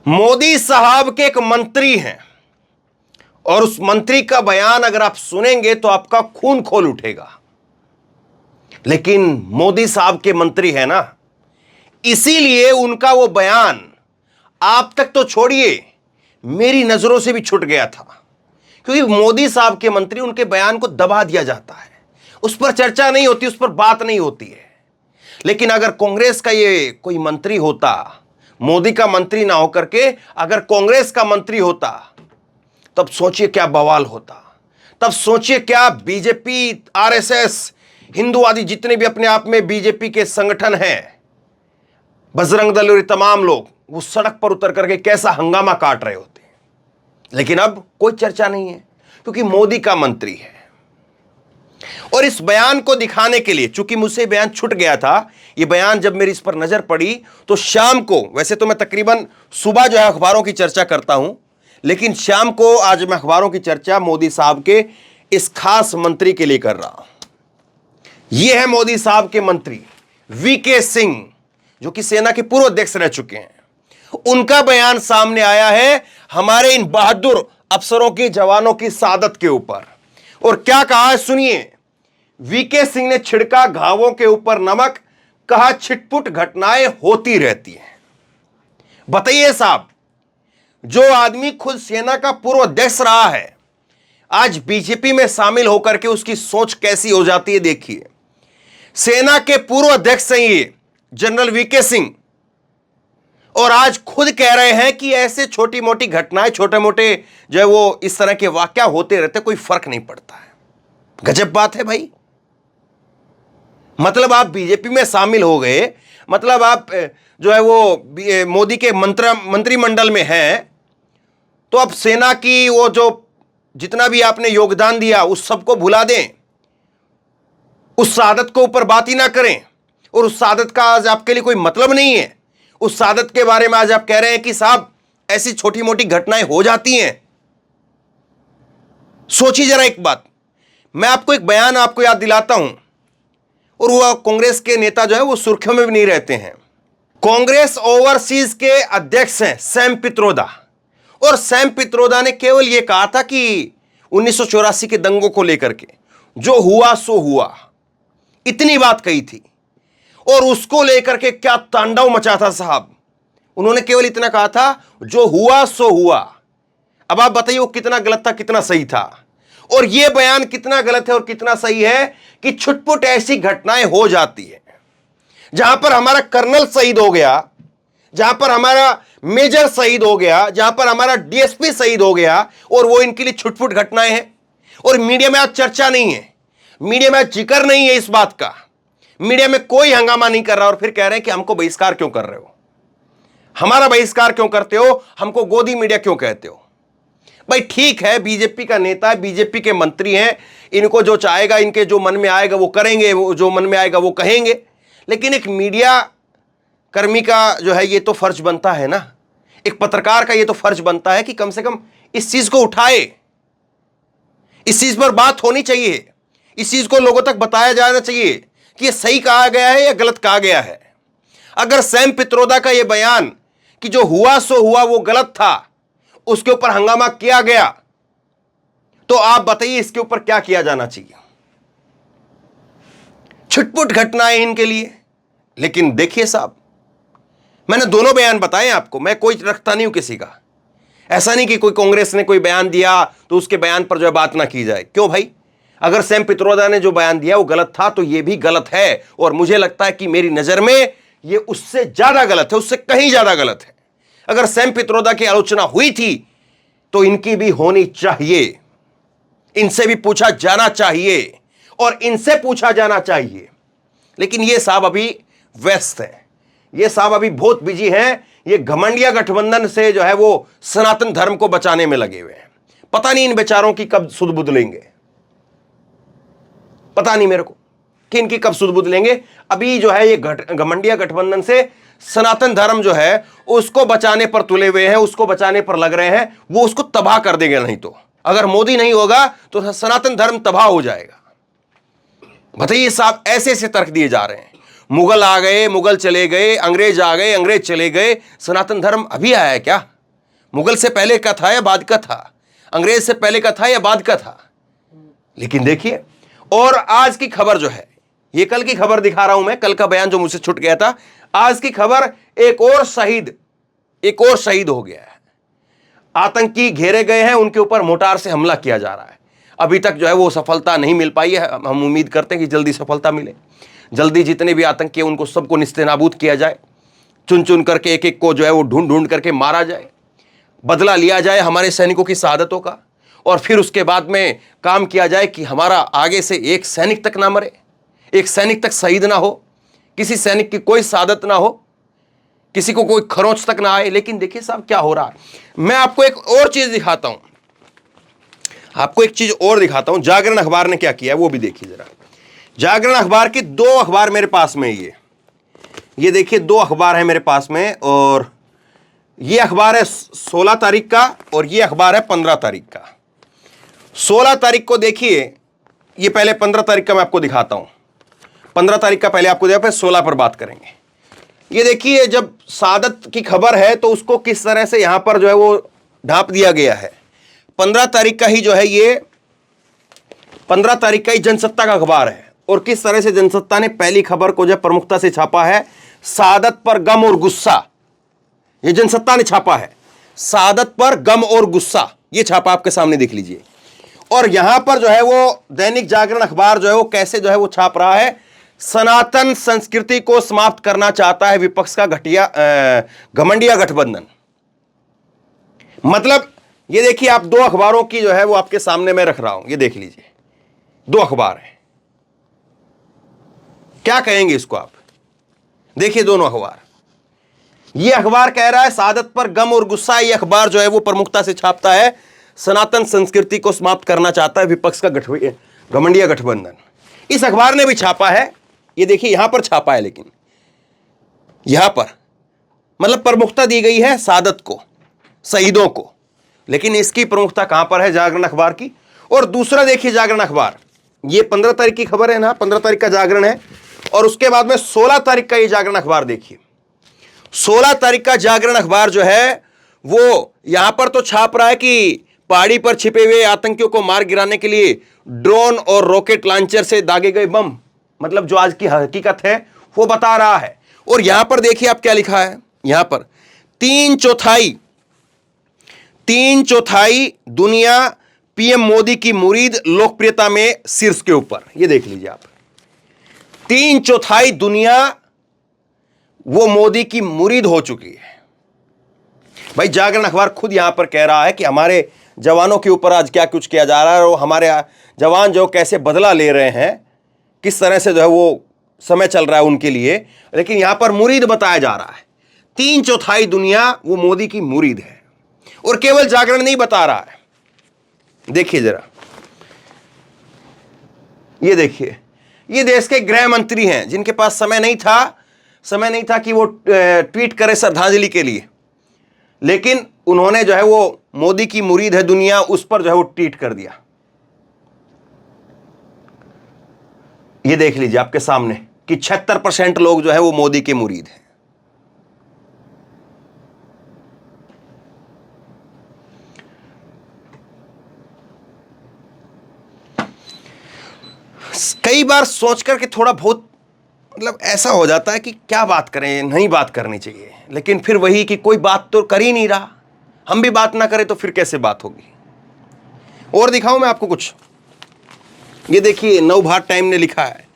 मोदी साहब के एक मंत्री हैं और उस मंत्री का बयान अगर आप सुनेंगे तो आपका खून खोल उठेगा। लेकिन मोदी साहब के मंत्री है ना, इसीलिए उनका वो बयान आप तक तो छोड़िए, मेरी नजरों से भी छूट गया था। क्योंकि मोदी साहब के मंत्री, उनके बयान को दबा दिया जाता है, उस पर चर्चा नहीं होती, उस पर बात नहीं होती है। लेकिन अगर कांग्रेस का ये कोई मंत्री होता, मोदी का मंत्री ना होकर के अगर कांग्रेस का मंत्री होता, तब सोचिए क्या बवाल होता। तब सोचिए क्या बीजेपी, आरएसएस, हिंदूवादी जितने भी अपने आप में बीजेपी के संगठन हैं, बजरंग दल और तमाम लोग, वो सड़क पर उतर करके कैसा हंगामा काट रहे होते। लेकिन अब कोई चर्चा नहीं है क्योंकि मोदी का मंत्री है। और इस बयान को दिखाने के लिए, चूंकि मुझसे बयान छूट गया था, यह बयान जब मेरी इस पर नजर पड़ी तो शाम को, वैसे तो मैं तकरीबन सुबह जो है अखबारों की चर्चा करता हूं, लेकिन शाम को आज मैं अखबारों की चर्चा मोदी साहब के इस खास मंत्री के लिए कर रहा हूं। यह है मोदी साहब के मंत्री वीके सिंह, जो कि सेना के पूर्व अध्यक्ष रह चुके हैं। उनका बयान सामने आया है हमारे इन बहादुर अफसरों की, जवानों की शहादत के ऊपर। और क्या कहा है सुनिए। वीके सिंह ने छिड़का घावों के ऊपर नमक, कहा छिटपुट घटनाएं होती रहती हैं। बताइए साहब, जो आदमी खुद सेना का पूर्व अध्यक्ष रहा है, आज बीजेपी में शामिल होकर के उसकी सोच कैसी हो जाती है देखिए। सेना के पूर्व अध्यक्ष हैं ये जनरल वीके सिंह, और आज खुद कह रहे हैं कि ऐसे छोटी मोटी घटनाएं, छोटे मोटे जो है वो इस तरह के वाकया होते रहते, कोई फर्क नहीं पड़ता है। गजब बात है भाई। मतलब आप बीजेपी में शामिल हो गए, मतलब आप जो है वो मोदी के मंत्रिमंडल में हैं, तो अब सेना की वो जो जितना भी आपने योगदान दिया उस सबको भुला दें, उस शहादत को ऊपर बात ही ना करें, और उस शहादत का आज आपके लिए कोई मतलब नहीं है। उस शहादत के बारे में आज आप कह रहे हैं कि साहब ऐसी छोटी मोटी घटनाएं हो जाती हैं। सोचिए जरा एक बात, मैं आपको एक बयान आपको याद दिलाता हूं, और वह कांग्रेस के नेता जो है वो सुर्खियों में भी नहीं रहते हैं। कांग्रेस ओवरसीज के अध्यक्ष हैं सैम पित्रोदा, और सैम पित्रोदा ने केवल यह कहा था कि 1984 के दंगों को लेकर के जो हुआ सो हुआ, इतनी बात कही थी। और उसको लेकर के क्या तांडव मचा था साहब। उन्होंने केवल इतना कहा था जो हुआ सो हुआ। अब आप बताइए वो कितना गलत था, कितना सही था। और यह बयान कितना गलत है और कितना सही है कि छुटपुट ऐसी घटनाएं हो जाती है। जहां पर हमारा कर्नल शहीद हो गया, जहां पर हमारा मेजर शहीद हो गया, जहां पर हमारा डीएसपी शहीद हो गया, और वो इनके लिए छुटपुट घटनाएं हैं। और मीडिया में आज चर्चा नहीं है, मीडिया में आज जिक्र नहीं है इस बात का, मीडिया में कोई हंगामा नहीं कर रहा, और फिर कह रहे हैं कि हमको बहिष्कार क्यों कर रहे हो, हमारा बहिष्कार क्यों करते हो, हमको गोदी मीडिया क्यों कहते हो। भाई ठीक है, बीजेपी का नेता है, बीजेपी के मंत्री हैं, इनको जो चाहेगा, इनके जो मन में आएगा वो करेंगे, वो जो मन में आएगा वो कहेंगे। लेकिन एक मीडिया कर्मी का जो है ये तो फर्ज बनता है ना, एक पत्रकार का ये तो फर्ज बनता है कि कम से कम इस चीज को उठाए, इस चीज पर बात होनी चाहिए, इस चीज को लोगों तक बताया जाना चाहिए कि ये सही कहा गया है या गलत कहा गया है। अगर सैम पित्रोदा का ये बयान कि जो हुआ सो हुआ वो गलत था, उसके ऊपर हंगामा किया गया, तो आप बताइए इसके ऊपर क्या किया जाना चाहिए। छुटपुट घटनाएं इनके लिए। लेकिन देखिए साहब, मैंने दोनों बयान बताए आपको, मैं कोई रखता नहीं हूं किसी का। ऐसा नहीं कि कोई कांग्रेस ने कोई बयान दिया तो उसके बयान पर जो है बात ना की जाए। क्यों भाई, अगर सैम पित्रोदा ने जो बयान दिया वो गलत था तो ये भी गलत है, और मुझे लगता है कि मेरी नजर में ये उससे ज्यादा गलत है, उससे कहीं ज्यादा गलत है। अगर सैम पित्रोदा की आलोचना हुई थी तो इनकी भी होनी चाहिए, इनसे भी पूछा जाना चाहिए, और इनसे पूछा जाना चाहिए। लेकिन ये साहब अभी व्यस्त हैं, ये साहब अभी बहुत बिजी हैं, ये घमंडिया गठबंधन से जो है वो सनातन धर्म को बचाने में लगे हुए हैं। पता नहीं इन बेचारों की कब सुध बुध लेंगे, पता नहीं मेरे को कि इनकी कब सुध बुध लेंगे। अभी जो है ये घमंडिया गठबंधन से सनातन धर्म जो है उसको बचाने पर तुले हुए हैं, उसको बचाने पर लग रहे हैं, वो उसको तबाह कर देंगे। नहीं तो अगर मोदी नहीं होगा तो सनातन धर्म तबाह हो जाएगा। बताइए साहब, ऐसे ऐसे तर्क दिए जा रहे हैं। मुगल आ गए, मुगल चले गए, अंग्रेज आ गए, अंग्रेज चले गए, सनातन धर्म अभी आया है क्या? मुगल से पहले का था या बाद का था, अंग्रेज से पहले का था या बाद का था। लेकिन देखिए, और आज की खबर जो है, ये कल की खबर दिखा रहा हूं मैं, कल का बयान जो मुझसे छूट गया था, आज की खबर एक और शहीद हो गया है। आतंकी घेरे गए हैं, उनके ऊपर मोटार से हमला किया जा रहा है। अभी तक जो है वो सफलता नहीं मिल पाई है। हम उम्मीद करते हैं कि जल्दी सफलता मिले, जल्दी जितने भी आतंकी हैं उनको सबको निस्तेनाबूद किया जाए, चुन चुन करके एक एक को जो है वो ढूंढ ढूंढ करके मारा जाए, बदला लिया जाए हमारे सैनिकों की शहादतों का, और फिर उसके बाद में काम किया जाए कि हमारा आगे से एक सैनिक तक ना मरे, एक सैनिक तक शहीद ना हो, किसी सैनिक की कोई शहादत ना हो, किसी को कोई खरोंच तक ना आए। लेकिन देखिए साहब क्या हो रहा है, मैं आपको एक और चीज दिखाता हूं, जागरण अखबार ने क्या किया है वो भी देखिए जरा। जागरण अखबार की 2 अखबार मेरे पास में, ये देखिए 2 अखबार है मेरे पास में, और ये अखबार है 16 तारीख का और ये अखबार है 15 तारीख का। 16 तारीख को देखिए, ये पहले 15 तारीख का मैं आपको दिखाता हूं। 15 तारीख का पहले आपको दिया, फिर 16 पर बात करेंगे। ये देखिए, जब शहादत की खबर है तो उसको किस तरह से यहां पर जो है वो ढांप दिया गया है। 15 तारीख का ही जो है ये 15 तारीख का ही जनसत्ता का अखबार है, और किस तरह से जनसत्ता ने पहली खबर को जब प्रमुखता से छापा है, शहादत पर गम और गुस्सा। ये जनसत्ता ने छापा है, शहादत पर गम और गुस्सा, ये छापा आपके सामने देख लीजिए। और यहां पर जो है वो दैनिक जागरण अखबार जो है वो कैसे जो है वो छाप रहा है, सनातन संस्कृति को समाप्त करना चाहता है विपक्ष का घमंडिया गठबंधन। मतलब ये देखिए, आप 2 अखबारों की जो है वो आपके सामने मैं रख रहा हूं, ये देख लीजिए, 2 अखबार हैं। क्या कहेंगे इसको आप? देखिए दोनों अखबार। ये अखबार कह रहा है शहादत पर गम और गुस्सा, ये अखबार जो है वो प्रमुखता से छापता है सनातन संस्कृति को समाप्त करना चाहता है विपक्ष का घमंडिया गठबंधन। इस अखबार ने भी छापा है, ये देखिए यहां पर छापा है, लेकिन यहां पर मतलब प्रमुखता दी गई है शहादत को, शहीदों को, लेकिन इसकी प्रमुखता कहां पर है? जागरण अखबार की। और दूसरा देखिए जागरण अखबार, ये 15 तारीख की खबर है ना, 15 तारीख का जागरण है, और उसके बाद में 16 तारीख का ये जागरण अखबार देखिए। 16 तारीख का जागरण अखबार जो है वो यहां पर तो छाप रहा है कि पहाड़ी पर छिपे हुए आतंकियों को मार गिराने के लिए ड्रोन और रॉकेट लॉन्चर से दागे गए बम, मतलब जो आज की हकीकत है वो बता रहा है। और यहां पर देखिए आप क्या लिखा है, यहां पर 3/4 दुनिया पीएम मोदी की मुरीद, लोकप्रियता में शीर्ष के ऊपर। ये देख लीजिए आप, 3/4 दुनिया वो मोदी की मुरीद हो चुकी है। भाई जागरण अखबार खुद यहां पर कह रहा है कि हमारे जवानों के ऊपर आज क्या कुछ किया जा रहा है, और हमारे जवान जो कैसे बदला ले रहे हैं, किस तरह से जो है वो समय चल रहा है उनके लिए, लेकिन यहां पर मुरीद बताया जा रहा है। 3/4 दुनिया वो मोदी की मुरीद है, और केवल जागरण नहीं बता रहा है। देखिए जरा, ये देखिए, ये देश के गृह मंत्री हैं जिनके पास समय नहीं था कि वो ट्वीट करे श्रद्धांजलि के लिए, लेकिन उन्होंने जो है वो मोदी की मुरीद है दुनिया, उस पर जो है वो ट्वीट कर दिया। ये देख लीजिए आपके सामने कि 76% लोग जो है वो मोदी के मुरीद हैं। कई बार सोच करके थोड़ा बहुत मतलब ऐसा हो जाता है कि क्या बात करें, नहीं बात करनी चाहिए, लेकिन फिर वही कि कोई बात तो कर ही नहीं रहा, हम भी बात ना करें तो फिर कैसे बात होगी। और दिखाऊं मैं आपको कुछ, ये देखिए नवभारत टाइम ने लिखा है,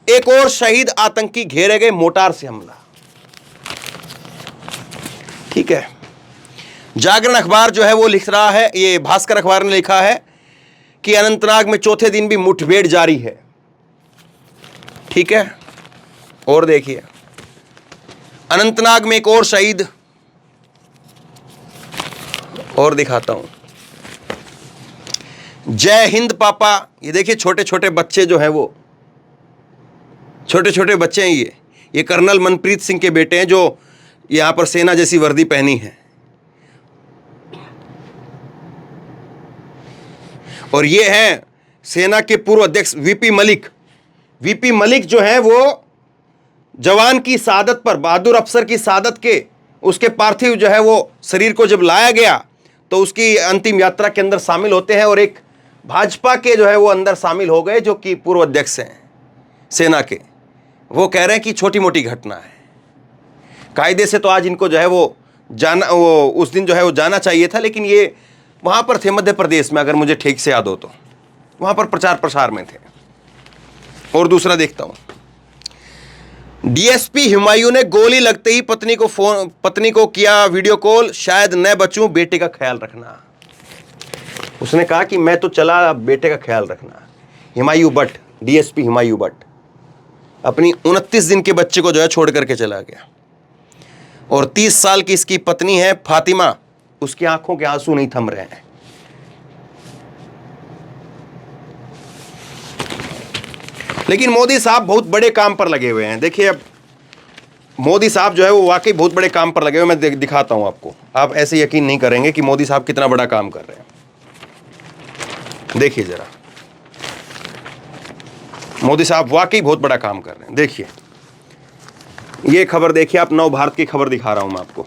एक और शहीद आतंकी घेरे गए, मोटार से हमला। ठीक है, जागरण अखबार जो है वो लिख रहा है, ये भास्कर अखबार ने लिखा है कि अनंतनाग में चौथे दिन भी मुठभेड़ जारी है। ठीक है, और देखिए अनंतनाग में एक और शहीद, और दिखाता हूं, जय हिंद पापा। ये देखिए छोटे छोटे बच्चे जो हैं वो छोटे छोटे बच्चे हैं, ये कर्नल मनप्रीत सिंह के बेटे हैं जो यहां पर सेना जैसी वर्दी पहनी है, और ये हैं सेना के पूर्व अध्यक्ष वीपी मलिक। वीपी मलिक जो है वो जवान की शहादत पर, बहादुर अफसर की शहादत के, उसके पार्थिव जो है वो शरीर को जब लाया गया तो उसकी अंतिम यात्रा के अंदर शामिल होते हैं और एक भाजपा के जो है वो अंदर शामिल हो गए, जो कि पूर्व अध्यक्ष हैं सेना के। वो कह रहे हैं कि छोटी मोटी घटना है, कायदे से तो आज इनको जो है वो उस दिन जो है वो जाना चाहिए था, लेकिन ये वहाँ पर थे मध्य प्रदेश में, अगर मुझे ठीक से याद हो तो वहाँ पर प्रचार प्रसार में थे। और दूसरा देखता हूँ, डीएसपी हुमायूं ने गोली लगते ही पत्नी को किया वीडियो कॉल, शायद न बचूं, बेटे का ख्याल रखना। उसने कहा कि मैं तो चला, बेटे का ख्याल रखना। हुमायूं भट्ट, डीएसपी हुमायूं भट्ट अपनी 29 दिन के बच्चे को जो है छोड़ करके चला गया। और 30 साल की इसकी पत्नी है फातिमा, उसकी आंखों के आंसू नहीं थम रहे हैं। लेकिन मोदी साहब बहुत बड़े काम पर लगे हुए हैं। देखिए, अब मोदी साहब जो है वो वाकई बहुत बड़े काम पर लगे हुए। मैं दिखाता हूं आपको, आप ऐसे यकीन नहीं करेंगे कि मोदी साहब कितना बड़ा काम कर रहे हैं। देखिए जरा, मोदी साहब वाकई बहुत बड़ा काम कर रहे हैं। देखिए ये खबर देखिए आप, नव भारत की खबर दिखा रहा हूं मैं आपको।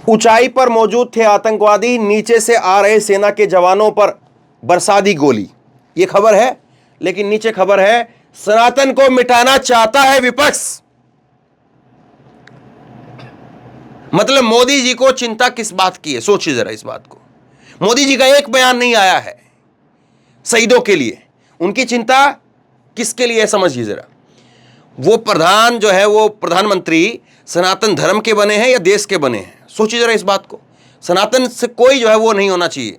ऊंचाई पर मौजूद थे आतंकवादी, नीचे से आ रहे सेना के जवानों पर बरसा दी गोली। ये खबर है, लेकिन नीचे खबर है, सनातन को मिटाना चाहता है विपक्ष। मतलब मोदी जी को चिंता किस बात की है, सोचिए जरा इस बात को। मोदी जी का एक बयान नहीं आया है शहीदों के लिए, उनकी चिंता किसके लिए है समझिए जरा। वो प्रधान जो है वो प्रधानमंत्री सनातन धर्म के बने हैं या देश के बने हैं, सोचिए जरा इस बात को। सनातन से कोई जो है वो नहीं होना चाहिए।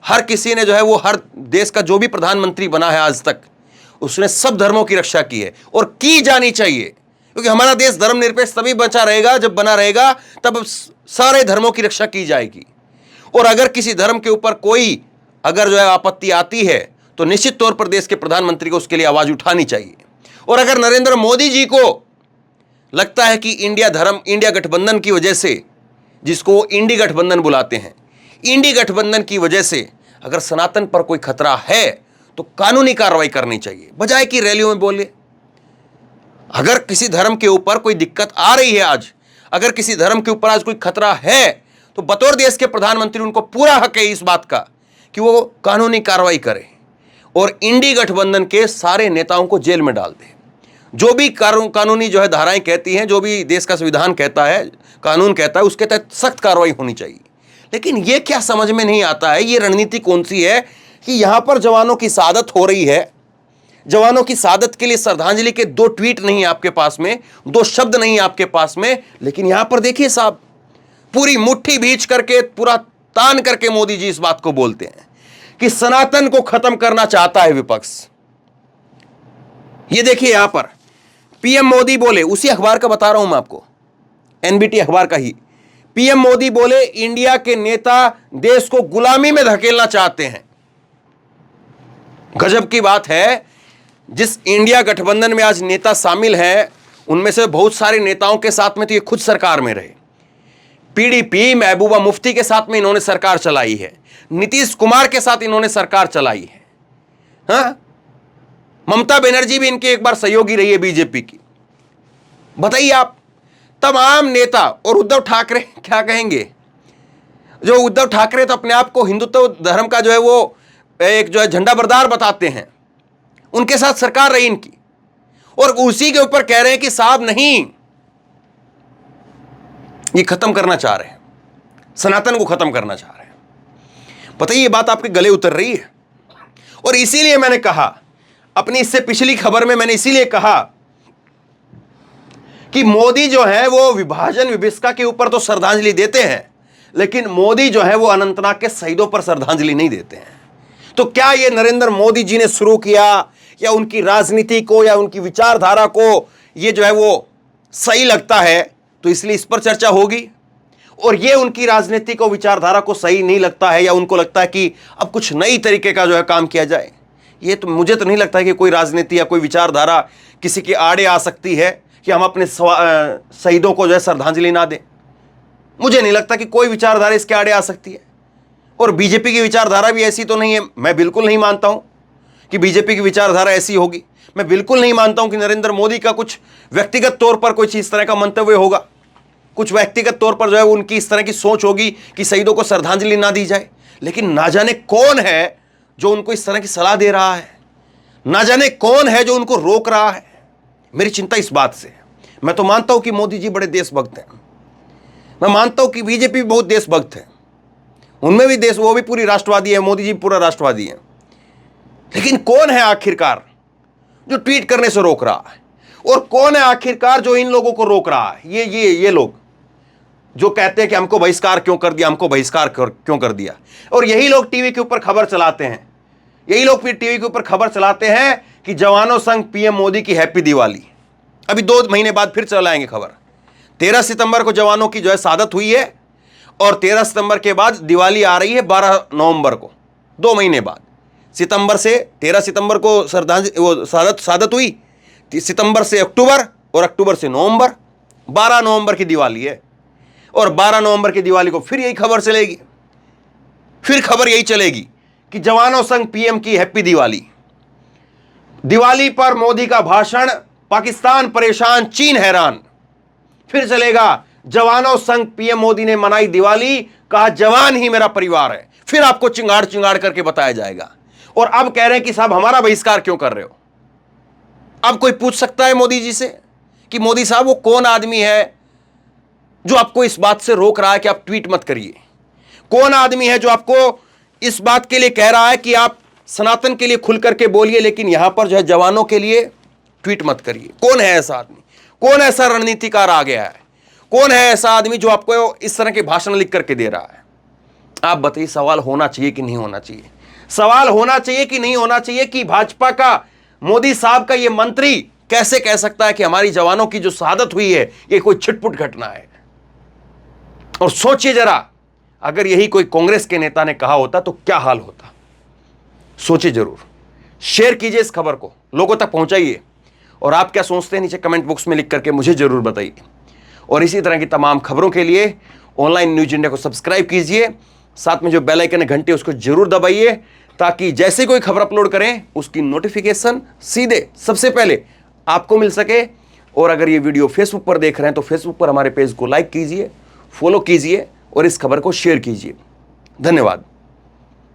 हर किसी ने जो है वो, हर देश का जो भी प्रधानमंत्री बना है आज तक, उसने सब धर्मों की रक्षा की है और की जानी चाहिए, क्योंकि हमारा देश धर्मनिरपेक्ष तभी बचा रहेगा जब बना रहेगा, तब सारे धर्मों की रक्षा की जाएगी। और अगर किसी धर्म के ऊपर कोई अगर जो है आपत्ति आती है तो निश्चित तौर पर देश के प्रधानमंत्री को उसके लिए आवाज उठानी चाहिए। और अगर नरेंद्र मोदी जी को लगता है कि इंडिया गठबंधन की वजह से, जिसको वो इंडी गठबंधन बुलाते हैं, इंडी गठबंधन की वजह से अगर सनातन पर कोई खतरा है तो कानूनी कार्रवाई करनी चाहिए, बजाय कि रैलियों में बोले। अगर किसी धर्म के ऊपर कोई दिक्कत आ रही है आज, अगर किसी धर्म के ऊपर आज कोई खतरा है, तो बतौर देश के प्रधानमंत्री उनको पूरा हक है इस बात का कि वो कानूनी कार्रवाई करें और इंडी गठबंधन के सारे नेताओं को जेल में डाल दे। जो भी कानूनी जो है धाराएं कहती हैं, जो भी देश का संविधान कहता है, कानून कहता है, उसके तहत सख्त कार्रवाई होनी चाहिए। लेकिन ये क्या समझ में नहीं आता है, ये रणनीति कौन सी है कि यहां पर जवानों की शहादत हो रही है, जवानों की शहादत के लिए श्रद्धांजलि के 2 ट्वीट नहीं है आपके पास में, 2 शब्द नहीं है आपके पास में, लेकिन यहां पर देखिए साहब, पूरी मुट्ठी भींच करके, पूरा तान करके मोदी जी इस बात को बोलते हैं कि सनातन को खत्म करना चाहता है विपक्ष। ये देखिए यहां पर पीएम मोदी बोले, उसी अखबार का बता रहा हूं मैं आपको, एनबीटी अखबार का ही। पीएम मोदी बोले, इंडिया के नेता देश को गुलामी में धकेलना चाहते हैं। गजब की बात है, जिस इंडिया गठबंधन में आज नेता शामिल हैं, उनमें से बहुत सारे नेताओं के साथ में तो ये खुद सरकार में रहे। पीडीपी महबूबा मुफ्ती के साथ में इन्होंने सरकार चलाई है, नीतीश कुमार के साथ इन्होंने सरकार चलाई है। हाँ, ममता बनर्जी भी इनके एक बार सहयोगी रही है बीजेपी की। बताइए आप, तमाम नेता। और उद्धव ठाकरे क्या कहेंगे, जो उद्धव ठाकरे तो अपने आप को हिंदुत्व धर्म का जो है वो एक जो है झंडा बरदार बताते हैं, उनके साथ सरकार रही इनकी, और उसी के ऊपर कह रहे हैं कि साहब नहीं, ये खत्म करना चाह रहे हैं, सनातन को खत्म करना चाह रहे हैं। बताइए ये बात आपके गले उतर रही है। और इसीलिए मैंने कहा अपनी इससे पिछली खबर में, मैंने इसीलिए कहा कि मोदी जो है वो विभाजन विभिषका के ऊपर तो श्रद्धांजलि देते हैं, लेकिन मोदी जो है वो अनंतनाग के शहीदों पर श्रद्धांजलि नहीं देते हैं। तो क्या ये नरेंद्र मोदी जी ने शुरू किया, या उनकी राजनीति को या उनकी विचारधारा को ये जो है वो सही लगता है, तो इसलिए इस पर चर्चा होगी। और ये उनकी राजनीति को, विचारधारा को सही नहीं लगता है, या उनको लगता है कि अब कुछ नई तरीके का जो है काम किया जाए, ये तो मुझे तो नहीं लगता है कि कोई राजनीति या कोई विचारधारा किसी के आड़े आ सकती है कि हम अपने शहीदों को जो है श्रद्धांजलि ना दें। मुझे नहीं लगता कि कोई विचारधारा इसके आड़े आ सकती है। और बीजेपी की विचारधारा भी ऐसी तो नहीं है, मैं बिल्कुल नहीं मानता हूं कि बीजेपी की विचारधारा ऐसी होगी। मैं बिल्कुल नहीं मानता हूं कि नरेंद्र मोदी का कुछ व्यक्तिगत तौर पर कुछ इस तरह का मंतव्य होगा। कुछ व्यक्तिगत तौर पर जो है उनकी इस तरह की सोच होगी कि शहीदों को श्रद्धांजलि ना दी जाए, लेकिन ना जाने कौन है जो उनको इस तरह की सलाह दे रहा है, ना जाने कौन है जो उनको रोक रहा है। मेरी चिंता इस बात से है। मैं तो मानता हूं कि मोदी जी बड़े देशभक्त हैं, मैं मानता हूं कि बीजेपी भी बहुत देशभक्त है, उनमें भी देश, वो भी पूरी राष्ट्रवादी है, मोदी जी पूरा राष्ट्रवादी है, लेकिन कौन है आखिरकार जो ट्वीट करने से रोक रहा है, और कौन है आखिरकार जो इन लोगों को रोक रहा है? ये लोग जो कहते हैं कि हमको बहिष्कार क्यों कर दिया, हमको बहिष्कार क्यों कर दिया। और यही लोग टीवी के ऊपर खबर चलाते हैं, यही लोग फिर टीवी के ऊपर खबर चलाते हैं कि जवानों संग पीएम मोदी की हैप्पी दिवाली। अभी 2 महीने बाद फिर चलाएंगे खबर। 13 सितंबर को जवानों की जो है शहादत हुई है, और 13 सितंबर के बाद दिवाली आ रही है 12 नवंबर को, 2 महीने बाद। सितंबर से 13 सितंबर को श्रद्धांजलि, वो शहादत हुई, सितंबर से अक्टूबर, और अक्टूबर से नवंबर, 12 नवंबर की दिवाली है। और 12 नवंबर की दिवाली को फिर यही खबर चलेगी, फिर खबर यही चलेगी कि जवानों संग पीएम की हैप्पी दिवाली। दिवाली पर मोदी का भाषण, पाकिस्तान परेशान, चीन हैरान। फिर चलेगा जवानों संग पीएम मोदी ने मनाई दिवाली, कहा जवान ही मेरा परिवार है। फिर आपको चिंगाड़ चिंगाड़ करके बताया जाएगा। और अब कह रहे हैं कि साहब हमारा बहिष्कार क्यों कर रहे हो। अब कोई पूछ सकता है मोदी जी से कि मोदी साहब वो कौन आदमी है जो आपको इस बात से रोक रहा है कि आप ट्वीट मत करिए? कौन आदमी है जो आपको इस बात के लिए कह रहा है कि आप सनातन के लिए खुल करके बोलिए, लेकिन यहां पर जो है जवानों के लिए ट्वीट मत करिए? कौन है ऐसा आदमी? कौन ऐसा रणनीतिकार आ गया है? कौन है ऐसा आदमी जो आपको इस तरह के भाषण लिख करके दे रहा है? आप बताइए, सवाल होना चाहिए कि नहीं होना चाहिए? सवाल होना चाहिए कि नहीं होना चाहिए कि भाजपा का, मोदी साहब का ये मंत्री कैसे कह सकता है कि हमारी जवानों की जो शहादत हुई है ये कोई छिटपुट घटना है? और सोचिए जरा, अगर यही कोई कांग्रेस के नेता ने कहा होता तो क्या हाल होता? सोचिए जरूर। शेयर कीजिए इस खबर को, लोगों तक पहुंचाइए, और आप क्या सोचते हैं नीचे कमेंट बॉक्स में लिख करके मुझे जरूर बताइए। और इसी तरह की तमाम खबरों के लिए ऑनलाइन न्यूज इंडिया को सब्सक्राइब कीजिए, साथ में जो बेल आइकन है घंटी उसको जरूर दबाइए, ताकि जैसे कोई खबर अपलोड करें उसकी नोटिफिकेशन सीधे सबसे पहले आपको मिल सके। और अगर ये वीडियो फेसबुक पर देख रहे हैं तो फेसबुक पर हमारे पेज को लाइक कीजिए, फॉलो कीजिए, और इस खबर को शेयर कीजिए। धन्यवाद।